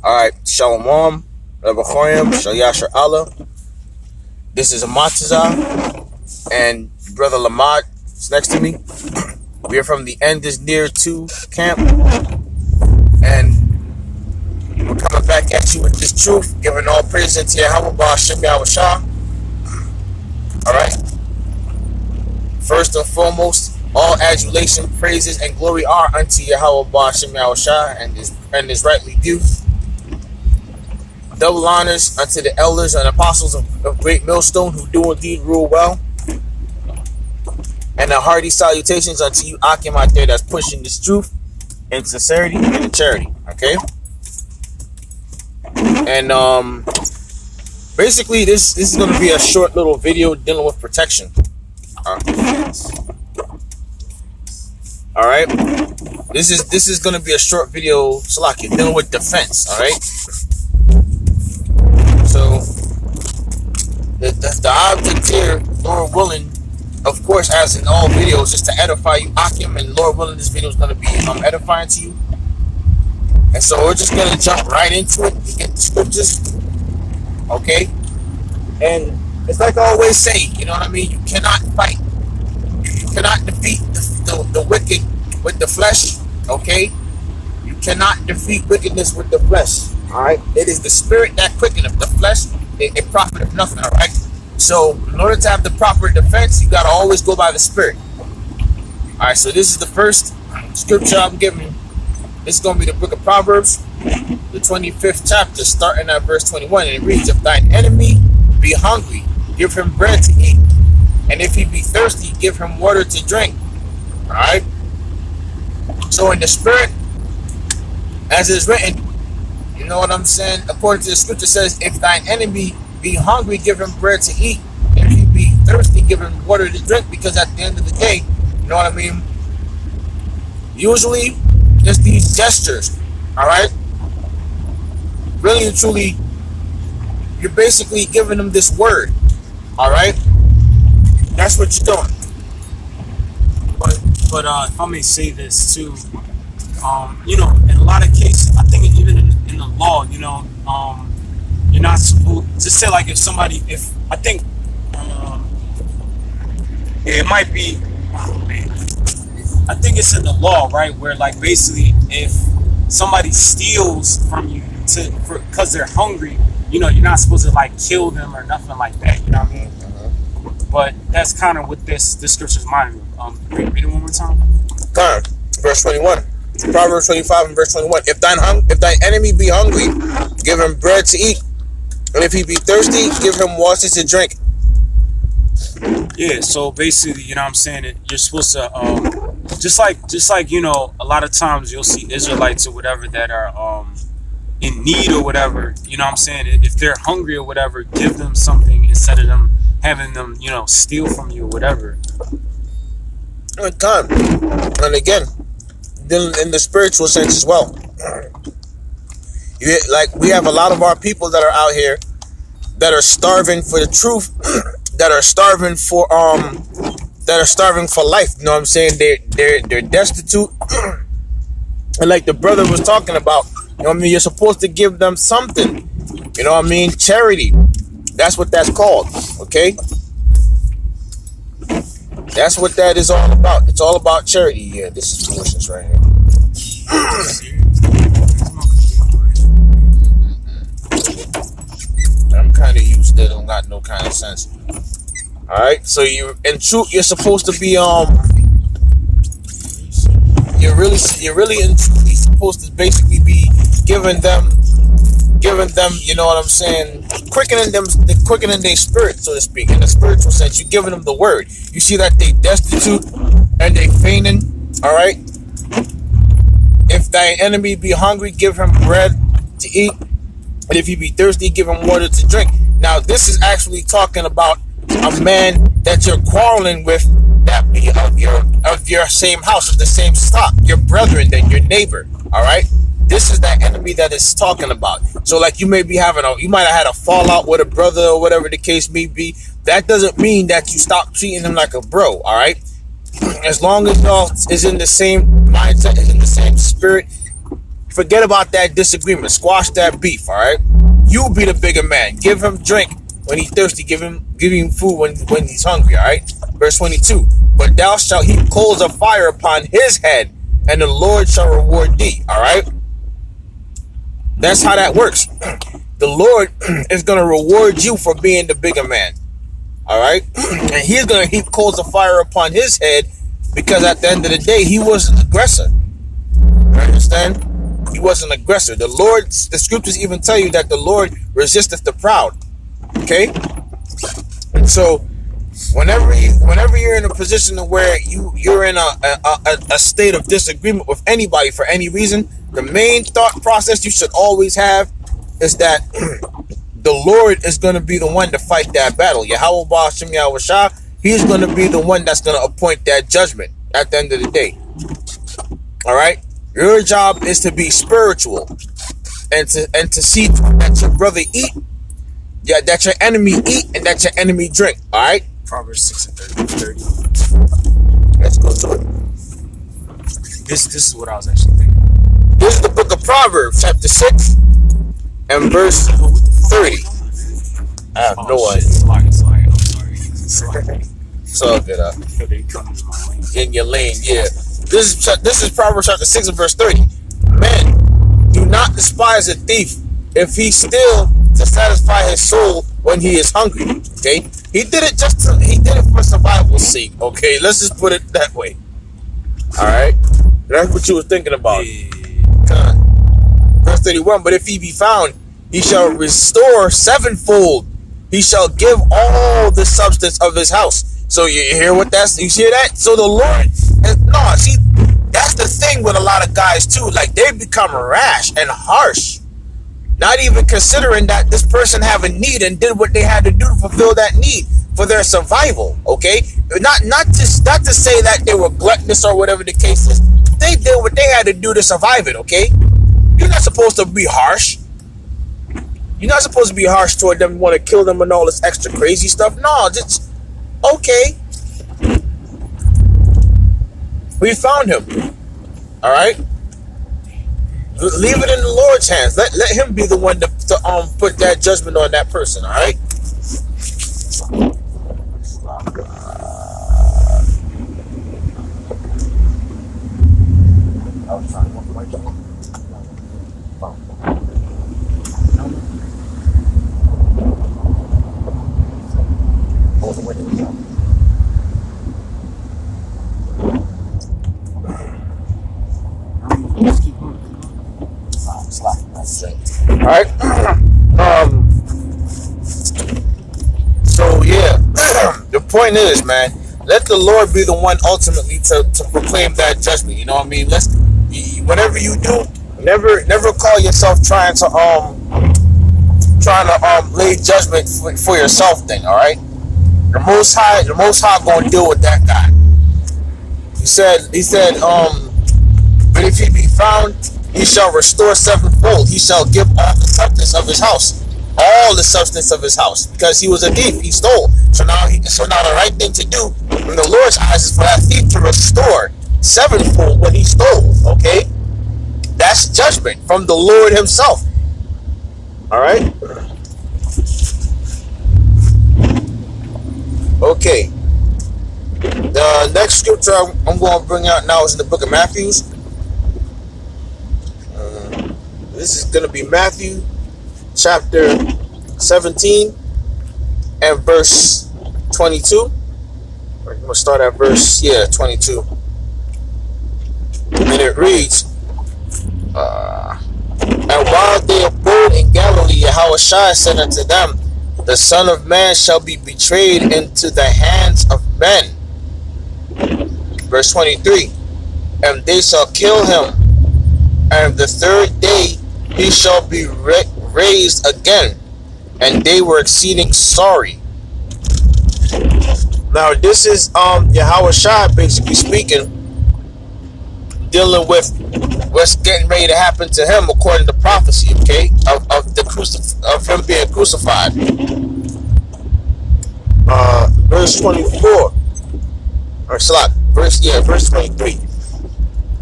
Alright, Shalom, Rebachoyim, Shalyashar Allah. This is Amatazah, and Brother Lamad is next to me. We are from the End is Near 2 camp, and we're coming back at you with this truth, giving all praise unto Yahweh Ba'ashem Yahweh Shah. Alright? First and foremost, all adulation, praises, and glory are unto Yahweh Ba'ashem Yahweh Shah, and is rightly due. Double honors unto the elders and apostles of Great Millstone, who do indeed rule well. And a hearty salutations unto you Akim out there that's pushing this truth in sincerity and in charity. Okay? And basically this is going to be a short little video dealing with protection. Alright? This is going to be a short video, Salaki, dealing with defense. Alright? So the object here, Lord willing, of course, as in all videos, is to edify you, Akim, and Lord willing, this video is going to be edifying to you. And so we're just going to jump right into it to get the scriptures, okay? And it's like I always say, you know what I mean? You cannot fight, you cannot defeat the wicked with the flesh, okay? You cannot defeat wickedness with the flesh. All right, it is the spirit that quickeneth. The flesh, it profiteth nothing. All right, so in order to have the proper defense, you got to always go by the spirit. All right, so this is the first scripture I'm giving. This is going to be the book of Proverbs, the 25th chapter, starting at verse 21, and it reads: "If thine enemy be hungry, give him bread to eat, and if he be thirsty, give him water to drink." All right. So in the spirit, as it is written. You know what I'm saying? According to the scripture says, if thine enemy be hungry, give him bread to eat. And if he be thirsty, give him water to drink. Because at the end of the day, you know what I mean? Usually, just these gestures, all right? Really and truly, you're basically giving them this word, all right? That's what you're doing. But if I may say this too, you know, in a lot of cases, I think even in the law, you know, you're not supposed to say, like, I think it might be, oh man, I think it's in the law, right, where like basically if somebody steals from you because they're hungry, you know, you're not supposed to like kill them or nothing like that, you know what I mean? But that's kind of what this scripture's mind. Read it one more time. Verse 21. Proverbs 25 and verse 21. If thine enemy be hungry, give him bread to eat. And if he be thirsty, give him water to drink. Yeah, so basically, you know what I'm saying, you're supposed to, just like, you know, a lot of times you'll see Israelites or whatever that are in need or whatever, you know what I'm saying, if they're hungry or whatever, give them something instead of them having them, you know, steal from you or whatever. And again, in the spiritual sense as well. Like, we have a lot of our people that are out here that are starving for the truth, that are starving for life. You know what I'm saying? They're destitute. And like the brother was talking about, you know what I mean? You're supposed to give them something. You know what I mean? Charity. That's what that's called. Okay? That's what that is all about. It's all about charity. Yeah, this is foolishness right here. I'm kind of used to it. Don't got no kind of sense. All right. So you're supposed to be you're really and truly supposed to basically be giving them, you know what I'm saying, quickening their spirit, so to speak, in the spiritual sense. You're giving them the word. You see that they destitute and they fainting, all right? If thy enemy be hungry, give him bread to eat, and if he be thirsty, give him water to drink. Now, this is actually talking about a man that you're quarreling with, that be of your same house, of the same stock, your brethren, then your neighbor, all right? This is that enemy that it's talking about. So like you might have had a fallout with a brother or whatever the case may be. That doesn't mean that you stop treating him like a bro, all right? As long as y'all is in the same mindset, is in the same spirit, Forget about that disagreement. Squash that beef, all right? You be the bigger man. Give him drink when he's thirsty. Give him food when he's hungry, all right? Verse 22. But thou shalt heap coals of fire upon his head, and the Lord shall reward thee, all right? That's how that works. The Lord is going to reward you for being the bigger man, all right? And he's going to heap coals of fire upon his head, because at the end of the day, he was an aggressor. You understand? He was an aggressor. The scriptures even tell you that the Lord resisteth the proud. Okay? And so, whenever you're in a position where you're in a state of disagreement with anybody for any reason, the main thought process you should always have is that the Lord is going to be the one to fight that battle. Yahweh Ba'ashem Yahweh Shah, he's going to be the one that's going to appoint that judgment at the end of the day. All right? Your job is to be spiritual and to see that your brother eat, that your enemy eat, and that your enemy drink. All right? Proverbs 6 and 30. Let's go to it. This is what I was actually thinking. This is the book of Proverbs, chapter 6 and verse 30. I have no idea. I'm sorry. It's all good. In your lane, yeah. This is Proverbs chapter 6 and verse 30. Men, do not despise a thief if he steal to satisfy his soul when he is hungry. Okay, he did it for survival's sake. Okay, let's just put it that way. All right, that's what you were thinking about. Yeah. Verse 31. But if he be found, he shall restore sevenfold. He shall give all the substance of his house. So you hear what you hear that? So the Lord, see, that's the thing with a lot of guys too. Like, they become rash and harsh, not even considering that this person have a need and did what they had to do to fulfill that need for their survival. Okay, not to say that they were gluttonous or whatever the case is. They did what they had to do to survive it. Okay, you're not supposed to be harsh. You're not supposed to be harsh toward them, want to kill them and all this extra crazy stuff. No, just okay. We found him. All right. Leave it in the Lord's hands. Let him be the one to put that judgment on that person. All right. All right. So yeah, the point is, man, let the Lord be the one ultimately to proclaim that judgment. You know what I mean? Whatever you do, never call yourself trying to lay judgment for yourself. Thing, all right? The Most High gonna deal with that guy. He said, but if he be found, he shall restore sevenfold. He shall give all the substance of his house. All the substance of his house. Because he was a thief. He stole. So now the right thing to do in the Lord's eyes is for that thief to restore sevenfold what he stole. Okay? That's judgment from the Lord himself. Alright? Okay. The next scripture I'm going to bring out now is in the book of Matthew. This is going to be Matthew chapter 17 and verse 22. We're going to start at verse 22. And it reads, and while they abode in Galilee, Yahushua said unto them, the Son of Man shall be betrayed into the hands of men. Verse 23. And they shall kill him, and the third day he shall be raised again. And they were exceeding sorry. Now this is Yahushua basically speaking, dealing with what's getting ready to happen to him according to prophecy, okay, of him being crucified. Verse 24, or verse 23.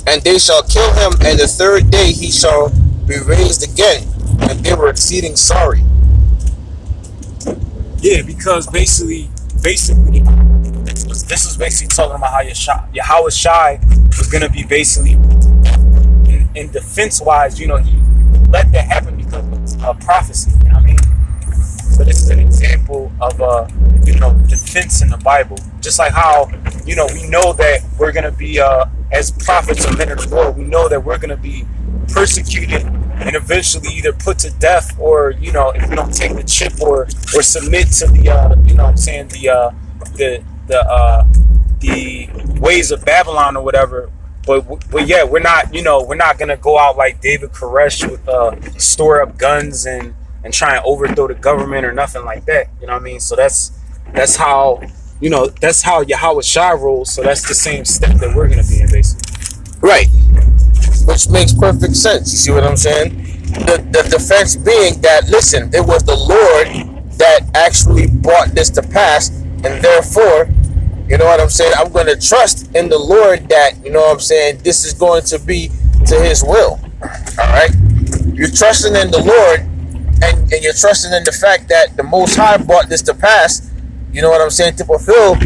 And they shall kill him, and the third day he shall be raised again. And they were exceeding sorry. Yeah, because basically, this was basically talking about how Yahweh Shai was gonna be basically in defense wise. He let that happen because of prophecy. You know what I mean? So this is an example of defense in the Bible. Just like how we know that we're gonna be as prophets or men of the Lord, we know that we're gonna be persecuted and eventually either put to death, or if we don't take the chip or submit to the the ways of Babylon or whatever. But yeah, we're not gonna go out like David Koresh with store up guns and try and overthrow the government or nothing like that. You know what I mean? So that's how that's how Yahweh Shai rolls. So that's the same step that we're gonna be in, basically. Right. Which makes perfect sense. You see what I'm saying? The defense being that, listen, it was the Lord that actually brought this to pass, and therefore, you know what I'm saying, I'm going to trust in the Lord that, this is going to be to his will. All right? You're trusting in the Lord, and you're trusting in the fact that the Most High brought this to pass, you know what I'm saying, to fulfill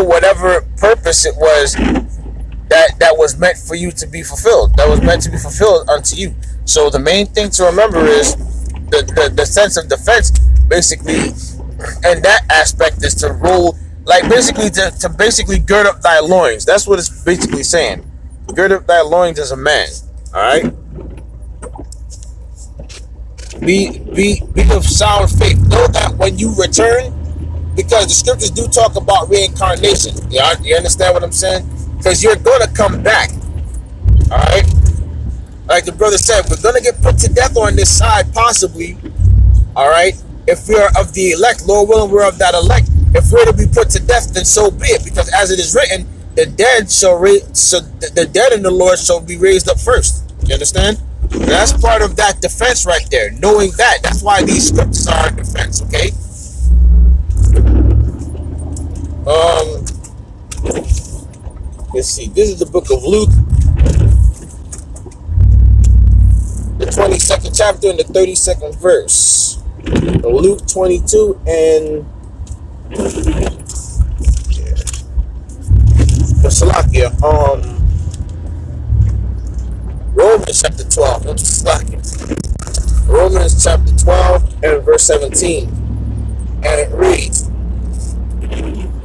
whatever purpose it was that was meant for you to be fulfilled, that was meant to be fulfilled unto you. So the main thing to remember is the sense of defense, basically, and that aspect is to roll, like basically to basically gird up thy loins. That's what it's basically saying. Gird up thy loins as a man. All right. Be of sound faith. Know that when you return, because the scriptures do talk about reincarnation. Yeah, you understand what I'm saying? Because you're going to come back. All right? Like the brother said, we're going to get put to death on this side, possibly. All right? If we are of the elect, Lord willing, we're of that elect. If we're to be put to death, then so be it. Because as it is written, the dead the dead in the Lord shall be raised up first. You understand? And that's part of that defense right there. Knowing that. That's why these scriptures are a defense, okay? Let's see. This is the book of Luke, the 22nd chapter and the 32nd verse. Luke 22 and Salakia. Romans chapter 12. Romans chapter 12 and verse 17. And it reads,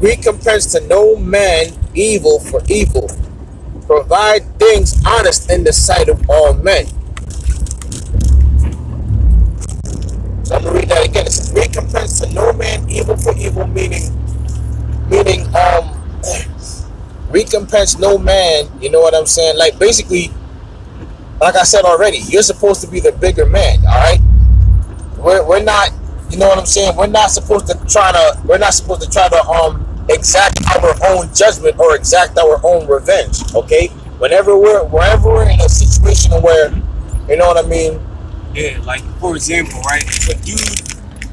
recompense to no man evil for evil. Provide things honest in the sight of all men. So I'm going to read that again. It says, recompense to no man evil for evil, meaning, recompense no man, you know what I'm saying? Like, basically, like I said already, you're supposed to be the bigger man, all right? We're not, you know what I'm saying? We're not supposed to try to exact our own judgment or exact our own revenge, okay? Whenever we're in a situation where, you know what I mean? Yeah, like, for example, right? If a dude,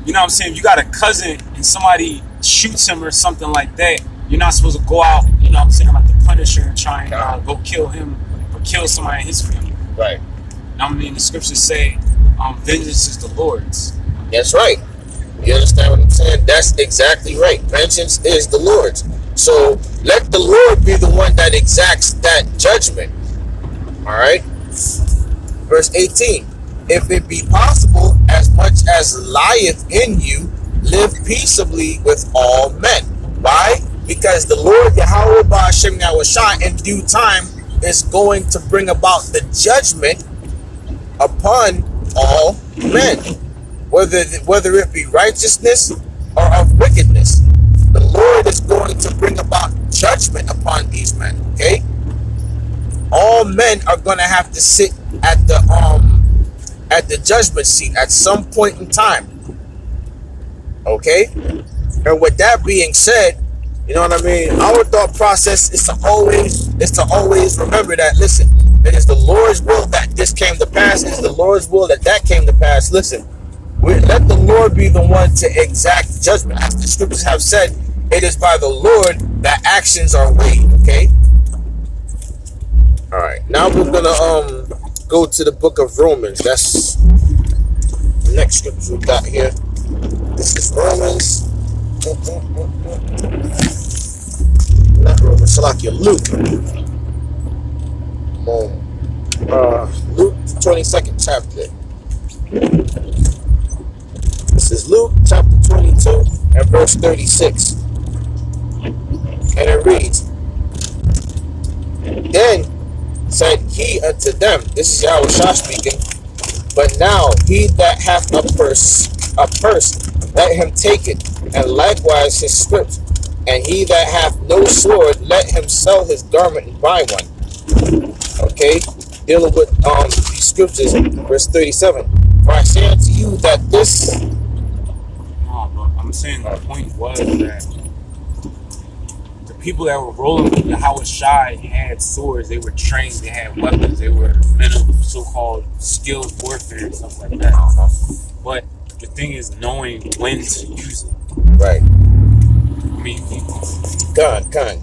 you know what I'm saying, you got a cousin and somebody shoots him or something like that, you're not supposed to go out, you know what I'm saying, like the Punisher and try and go kill him or kill somebody in his family. Right. I mean, the scriptures say, vengeance is the Lord's. That's right. You understand what I'm saying? That's exactly right. Vengeance is the Lord's. So let the Lord be the one that exacts that judgment. All right. Verse 18. If it be possible, as much as lieth in you, live peaceably with all men. Why? Because the Lord Yahweh Ba'ashem Yahushua in due time is going to bring about the judgment upon all men, whether it be righteousness or of wickedness. The Lord is going to bring about judgment upon these men. Okay, all men are going to have to sit at the judgment seat at some point in time. Okay, and with that being said, you know what I mean, our thought process is to always remember that, listen, it is the Lord's will that this came to pass. It is the Lord's will that came to pass. Listen, let the Lord be the one to exact judgment. As the scriptures have said, it is by the Lord that actions are weighed. Okay. All right, now we're gonna go to the book of Romans. That's the next scripture we got here. This is Romans. Not Romans, Salakia, Luke. Luke, the 22nd chapter. This is Luke chapter 22 and verse 36. And it reads, Then said he unto them, this is Yahushua speaking, but now he that hath a purse, let him take it, and likewise his scrip. And he that hath no sword, let him sell his garment and buy one. Okay, dealing with these scriptures, verse 37. For I say unto you that this. No, but I'm saying the point was that the people that were rolling with Yahushua had swords, they were trained, they had weapons, they were men of so-called skilled warfare and stuff like that. But the thing is knowing when to use it. Right. I mean, Con.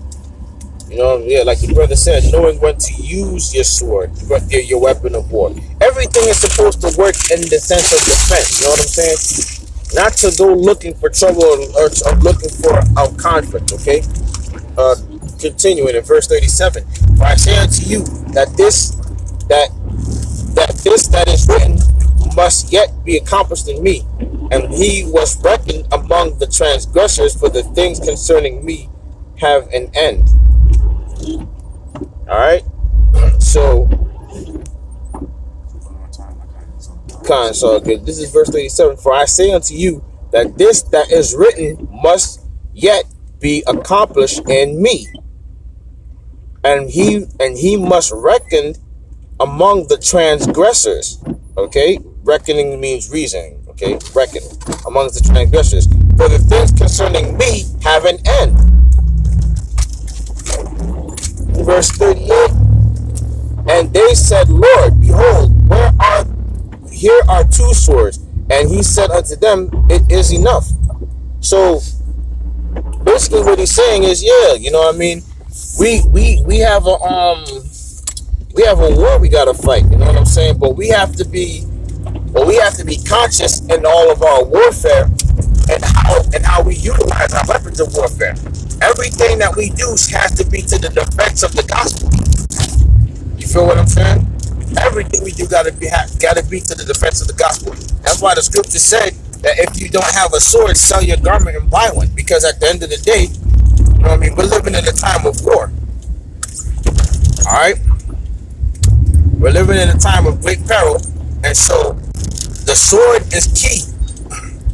You know, yeah, like your brother said, knowing when to use your sword, your weapon of war. Everything is supposed to work in the sense of defense. You know what I'm saying? Not to go looking for trouble or looking for a conflict. Okay. Continuing in verse 37. For I say unto you that this that is written must yet be accomplished in me, and he was reckoned among the transgressors, for the things concerning me have an end. All right. So, so good. This is verse 37. For I say unto you that this that is written must yet be accomplished in me, and he must reckon among the transgressors. Okay, reckoning means reasoning. Okay, reckon among the transgressors, for the things concerning me have an end. Verse 38. And they said, Lord, behold, here are two swords. And he said unto them, it is enough. So basically what he's saying is, yeah, you know what I mean, we have a war we gotta fight, you know what I'm saying? But we have to be conscious in all of our warfare and how we utilize our weapons of warfare. Everything that we do has to be to the defense of the gospel. You feel what I'm saying? Everything we do gotta be to the defense of the gospel. That's why the scripture said that if you don't have a sword, sell your garment and buy one. Because at the end of the day, you know what I mean, we're living in a time of war. Alright? We're living in a time of great peril, and so the sword is key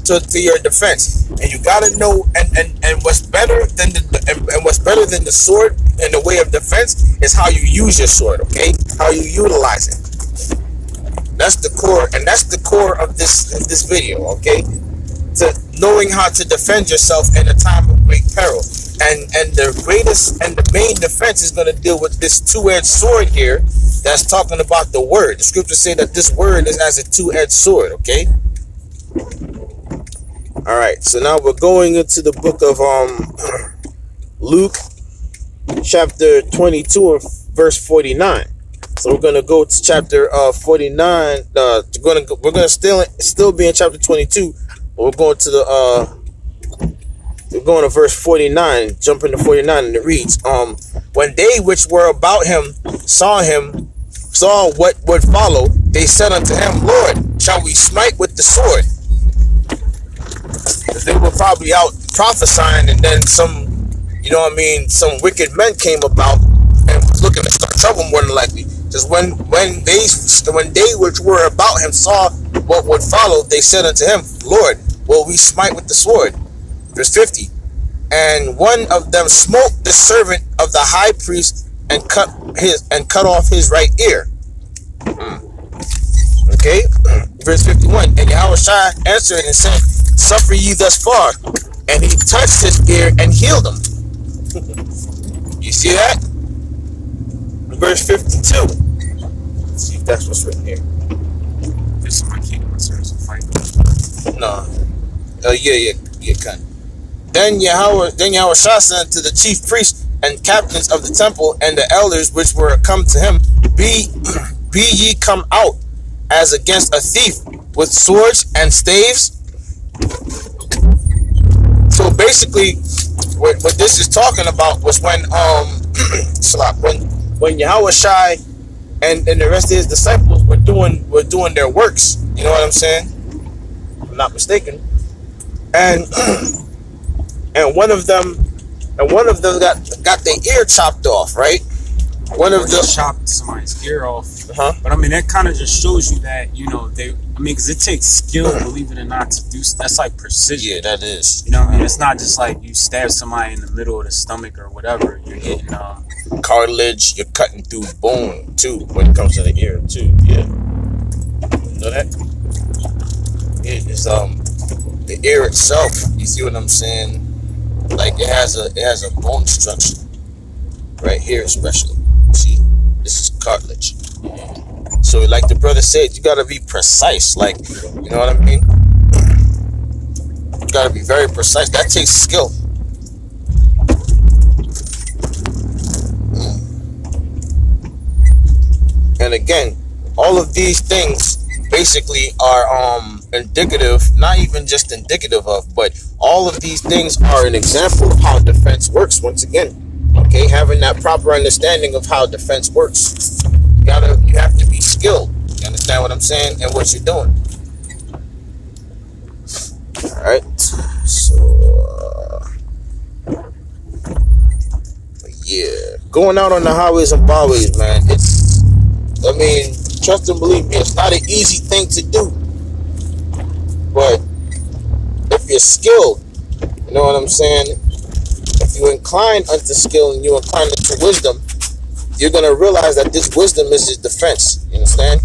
to your defense. And you gotta know, and what's better than the sword in the way of defense is how you use your sword, okay? How you utilize it. That's the core of this video, okay? To knowing how to defend yourself in a time of great peril. And the greatest and the main defense is going to deal with this two-edged sword here that's talking about the word. The scriptures say that this word is as a two-edged sword, okay? All right, so now we're going into the book of Luke chapter 22 and verse 49. So we're going to go to chapter 49. We're going to still be in chapter 22, but we're going to we're going to verse 49, jumping to 49, and it reads, when they which were about him saw what would follow, they said unto him, Lord, shall we smite with the sword? Because they were probably out prophesying, and then some, you know what I mean, some wicked men came about and was looking to start trouble, more than likely. Just when they which were about him saw what would follow, they said unto him, Lord, will we smite with the sword? Verse 50. And one of them smote the servant of the high priest and cut off his right ear. Okay. Verse 51. And Yahushua answered and said, suffer ye thus far. And he touched his ear and healed him. You see that? Verse 52. Let's see if that's what's written here. There's somebody kicking my service and fight. No. Yeah, kind. Then Yahushua said to the chief priest and captains of the temple and the elders which were come to him, be ye come out as against a thief with swords and staves. So basically, what this is talking about was when when Yahweh Shai and the rest of his disciples were doing their works. You know what I'm saying? If I'm not mistaken. And one of them got their ear chopped off, right? One of them chopped somebody's ear off. But I mean, that kind of just shows you that, because it takes skill, believe it or not, to do. That's like precision. Yeah, that is. You know what I mean? It's not just like you stab somebody in the middle of the stomach or whatever. You're hitting cartilage. You're cutting through bone too when it comes to the ear too. Yeah, you know that. It is the ear itself. You see what I'm saying? Like it has a bone structure right here, especially. See, this is cartilage. So, like the brother said, you gotta be precise. Like, you know what I mean? You gotta be very precise. That takes skill. And again, all of these things basically are indicative, not even just indicative of, but all of these things are an example of how defense works. Once again, okay, having that proper understanding of how defense works, you have to be skilled. You understand what I'm saying and what you're doing. All right, so yeah, going out on the highways and byways, man. Trust and believe me, it's not an easy thing to do. But if you're skilled, you know what I'm saying? If you incline unto skill and you incline unto wisdom, you're going to realize that this wisdom is his defense. You understand?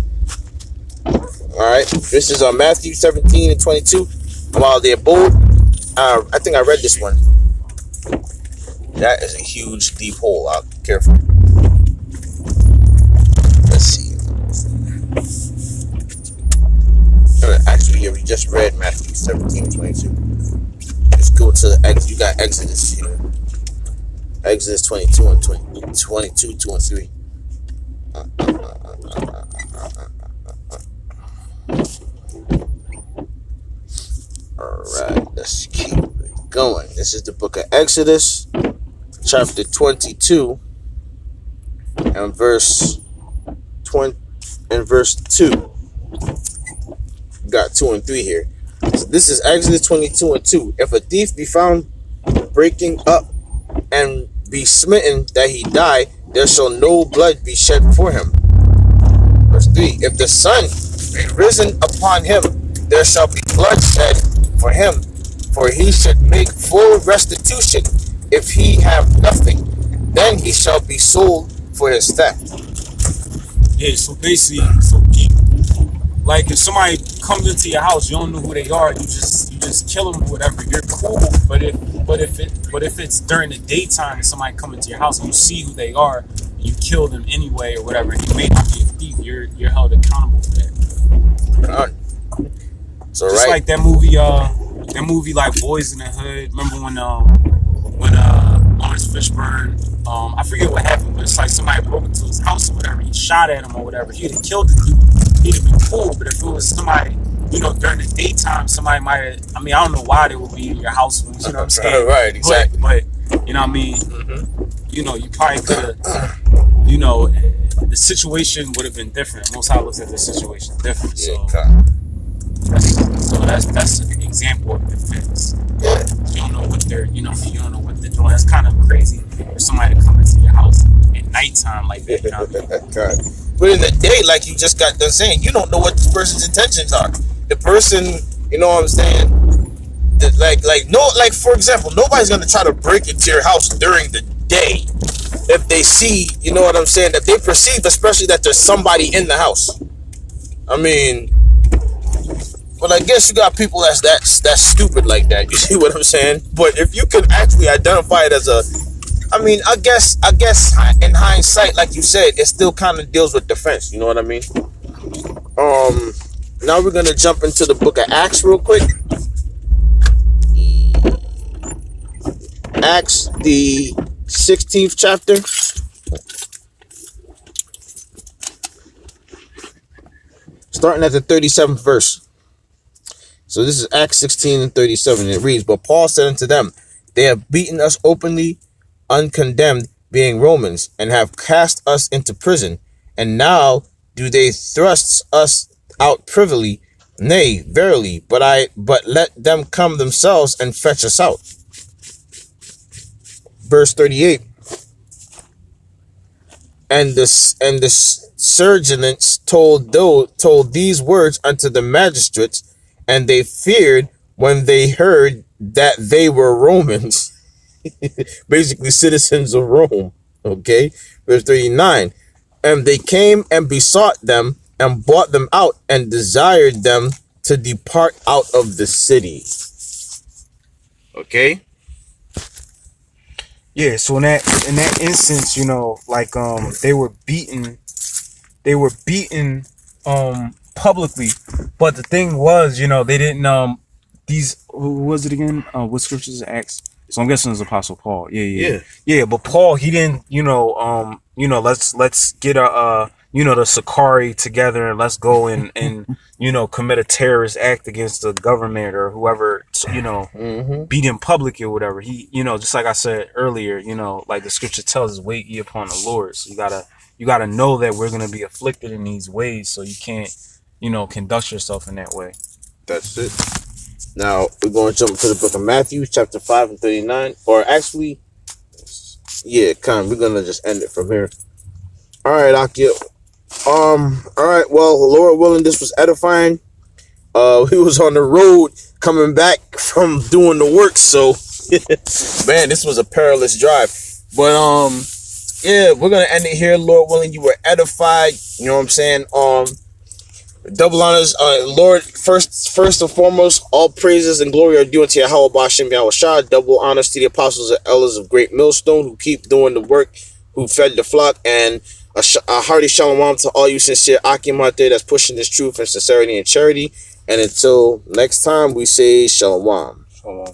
Alright, this is Matthew 17 and 22. While they're bold, I think I read this one. That is a huge, deep hole. I'll be careful. Let's see. Actually, here we just read Matthew 17 and 22. Let's go to the Exodus. You got Exodus here. Exodus 22 and 22, 2 and 3. Alright, let's keep it going. This is the book of Exodus, chapter 22, and verse 2. Got 2 and 3 here. So this is Exodus 22 and 2. If a thief be found breaking up and be smitten that he die, there shall no blood be shed for him. Verse 3. If the sun be risen upon him, there shall be blood shed for him, for he should make full restitution. If he have nothing, then he shall be sold for his theft. Yeah, so basically, like if somebody comes into your house, you don't know who they are, you just kill them or whatever. You're cool, but if it's during the daytime and somebody come into your house and you see who they are, and you kill them anyway or whatever, and you may not be a thief, you're held accountable for that. So just right, like that movie like Boys in the Hood. Remember when Lawrence Fishburne, I forget what happened, but it's like somebody broke into his house or whatever, he shot at him or whatever, he'd have killed the dude, he'd have been cool. But if it was somebody, during the daytime, somebody might have, I don't know why they would be in your house, you know what I'm saying? Right, exactly. But you know what I mean? Mm-hmm. You probably could have, the situation would have been different. Most High looks at the situation different. Yeah, so that's an example of defense. Yeah. You don't know what they're, you don't know what they're doing. That's kind of crazy for somebody to come into your house at nighttime like that. You know what I mean? But in the day, like you just got done saying, you don't know what this person's intentions are. The person, you know what I'm saying? Like for example, nobody's gonna try to break into your house during the day if they see, you know what I'm saying, that they perceive, especially that there's somebody in the house. But I guess you got people that's stupid like that. You see what I'm saying? But if you can actually identify it as I guess in hindsight, like you said, it still kind of deals with defense. You know what I mean? Now we're gonna jump into the book of Acts real quick. Acts, the 16th chapter. Starting at the 37th verse. So this is Acts 16 and 37. And it reads, But Paul said unto them, They have beaten us openly, uncondemned, being Romans, and have cast us into prison. And now do they thrust us out privily? Nay, verily, but let them come themselves and fetch us out. Verse 38. And the sergeants told these words unto the magistrates, and they feared when they heard that they were Romans, basically citizens of Rome. Okay, verse 39. And they came and besought them and brought them out and desired them to depart out of the city. Okay. Yeah, so in that instance, you know, like they were beaten publicly, but the thing was, you know, they didn't these, who was it again? What scriptures Acts? So I'm guessing it's Apostle Paul. Yeah. But Paul, he didn't, let's get the Sicarii together and let's go and commit a terrorist act against the government or whoever, beat in public or whatever. He, just like I said earlier, like the scripture tells us, wait ye upon the Lord. So you gotta know that we're gonna be afflicted in these ways, so you can't, conduct yourself in that way. That's it. Now, we're going to jump to the book of Matthew, chapter 5 and 39. Or actually, we're going to just end it from here. All right, Akia. All right, well, Lord willing, this was edifying. He was on the road coming back from doing the work, so, man, this was a perilous drive. But, we're going to end it here. Lord willing, you were edified. You know what I'm saying? Double honors, Lord, first and foremost, all praises and glory are due unto Yahweh Bashem Yahweh. Double honors to the apostles and elders of Great Millstone who keep doing the work, who fed the flock, and a hearty shalom to all you sincere Akim out there that's pushing this truth and sincerity and charity. And until next time, we say shalom. Shalom.